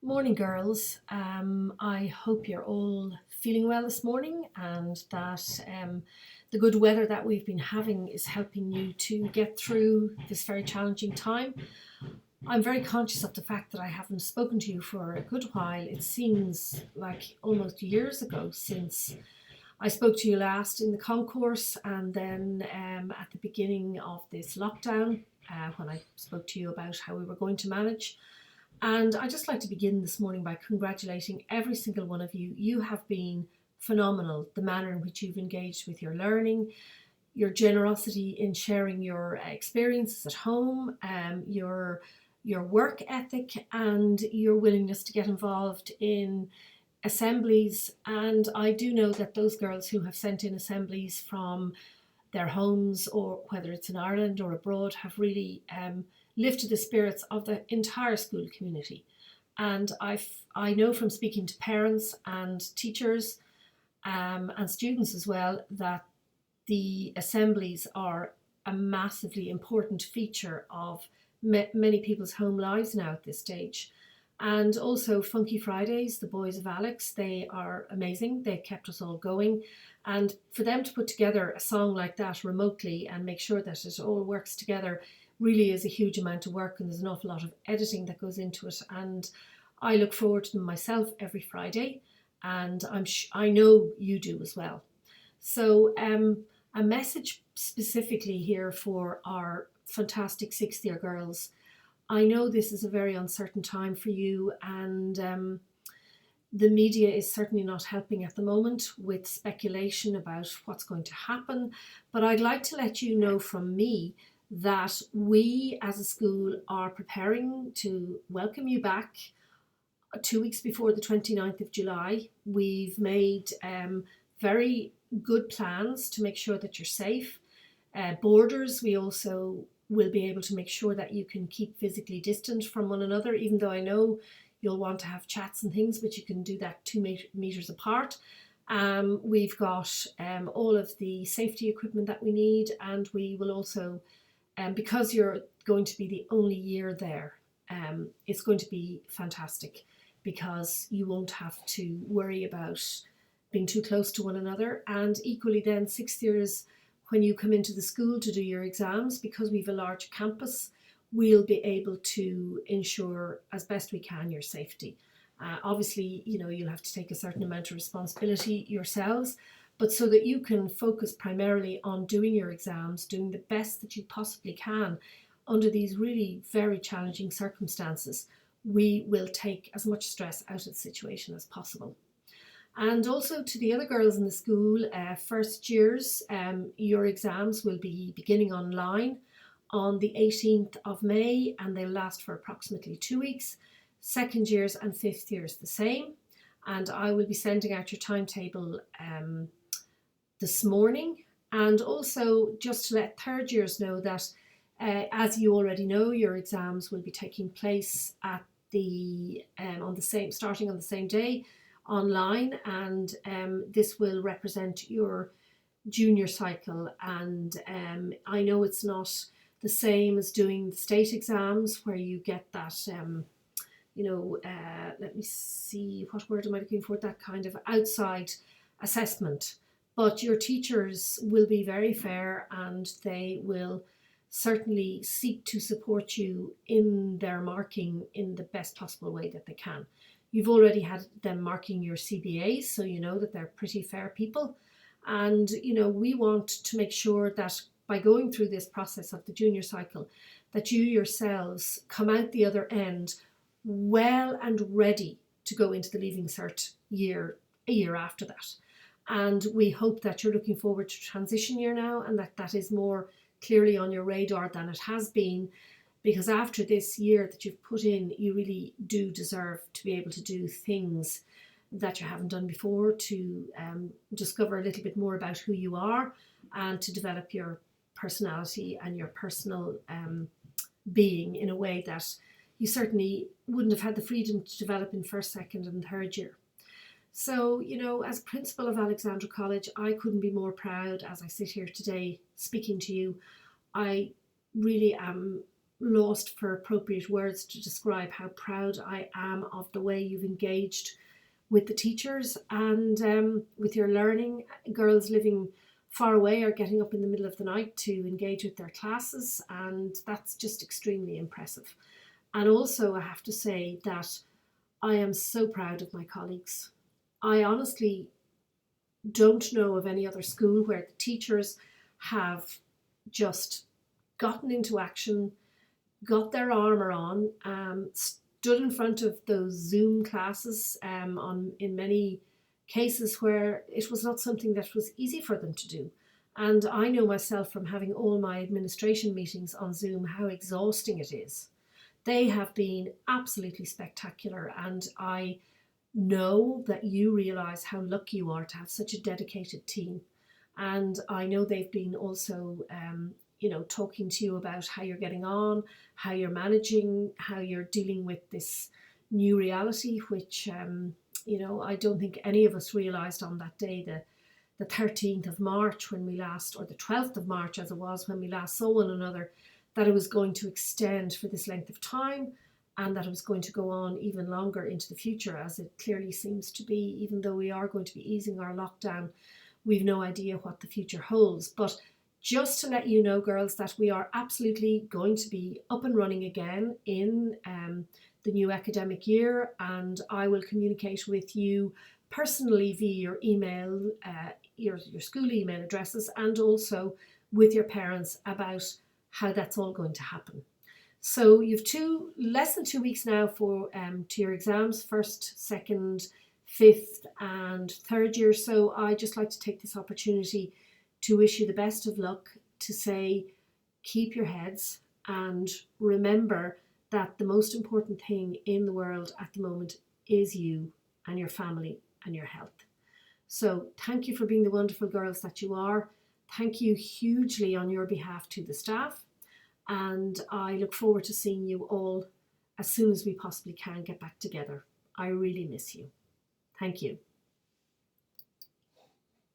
Morning, girls. I hope you're all feeling well this morning and that the good weather that we've been having is helping you to get through this very challenging time. I'm very conscious of the fact that I haven't spoken to you for a good while. It seems like almost years ago since I spoke to you last in the concourse and then at the beginning of this lockdown when I spoke to you about how we were going to manage. And I'd just like to begin this morning by congratulating every single one of you. You have been phenomenal, the manner in which you've engaged with your learning, your generosity in sharing your experiences at home, your work ethic, and your willingness to get involved in assemblies. And I do know that those girls who have sent in assemblies from their homes, or whether it's in Ireland or abroad, have really lifted the spirits of the entire school community. And I know from speaking to parents and teachers and students as well that the assemblies are a massively important feature of many people's home lives now at this stage. And also Funky Fridays, the boys of Alex, they are amazing. They've kept us all going. And for them to put together a song like that remotely and make sure that it all works together really is a huge amount of work, and there's an awful lot of editing that goes into it. And I look forward to them myself every Friday, and I know you do as well. So a message specifically here for our fantastic sixth year girls. I know this is a very uncertain time for you, and the media is certainly not helping at the moment with speculation about what's going to happen. But I'd like to let you know from me that we as a school are preparing to welcome you back 2 weeks before the 29th of July. We've made very good plans to make sure that you're safe. Borders, we also will be able to make sure that you can keep physically distant from one another, even though I know you'll want to have chats and things, but you can do that 2 meters apart. We've got all of the safety equipment that we need, and we will also, because you're going to be the only year there, it's going to be fantastic because you won't have to worry about being too close to one another. And equally then, sixth years, when you come into the school to do your exams, because we've a large campus, we'll be able to ensure as best we can your safety. Obviously, you'll have to take a certain amount of responsibility yourselves, but so that you can focus primarily on doing your exams, doing the best that you possibly can under these really very challenging circumstances, we will take as much stress out of the situation as possible. And also to the other girls in the school, first years, your exams will be beginning online on the 18th of May, and they'll last for approximately 2 weeks. Second years and fifth years the same. And I will be sending out your timetable this morning. And also just to let third years know that as you already know, your exams will be taking place at starting on the same day online, and this will represent your junior cycle. And I know it's not the same as doing the state exams where you get that let me see, what word am I looking for, that kind of outside assessment, but your teachers will be very fair and they will certainly seek to support you in their marking in the best possible way that they can. You've already had them marking your CBAs, so you know that they're pretty fair people. And, we want to make sure that by going through this process of the junior cycle, that you yourselves come out the other end well and ready to go into the Leaving Cert year, a year after that. And we hope that you're looking forward to transition year now, and that is more clearly on your radar than it has been, because after this year that you've put in, you really do deserve to be able to do things that you haven't done before, to discover a little bit more about who you are and to develop your personality and your personal being in a way that you certainly wouldn't have had the freedom to develop in first, second and third year. So, as principal of Alexandra College, I couldn't be more proud as I sit here today speaking to you. I really am lost for appropriate words to describe how proud I am of the way you've engaged with the teachers and with your learning. Girls living far away are getting up in the middle of the night to engage with their classes, and that's just extremely impressive. And also, I have to say that I am so proud of my colleagues. I honestly don't know of any other school where the teachers have just gotten into action, got their armour on, stood in front of those Zoom classes in many cases where it was not something that was easy for them to do. And I know myself from having all my administration meetings on Zoom how exhausting it is. They have been absolutely spectacular, and I know that you realise how lucky you are to have such a dedicated team. And I know they've been also, talking to you about how you're getting on, how you're managing, how you're dealing with this new reality, which, I don't think any of us realised on that day, the 13th of March when we last, or the 12th of March as it was when we last saw one another, that it was going to extend for this length of time and that it was going to go on even longer into the future, as it clearly seems to be. Even though we are going to be easing our lockdown, we've no idea what the future holds. But just to let you know, girls, that we are absolutely going to be up and running again in the new academic year, and I will communicate with you personally via your email, your school email addresses, and also with your parents about how that's all going to happen. So you've less than 2 weeks now for to your exams, first, second, fifth and third year. So I just like to take this opportunity to wish you the best of luck, to say keep your heads and remember that the most important thing in the world at the moment is you and your family and your health. So thank you for being the wonderful girls that you are. Thank you hugely on your behalf to the staff. And I look forward to seeing you all as soon as we possibly can get back together. I really miss you. Thank you.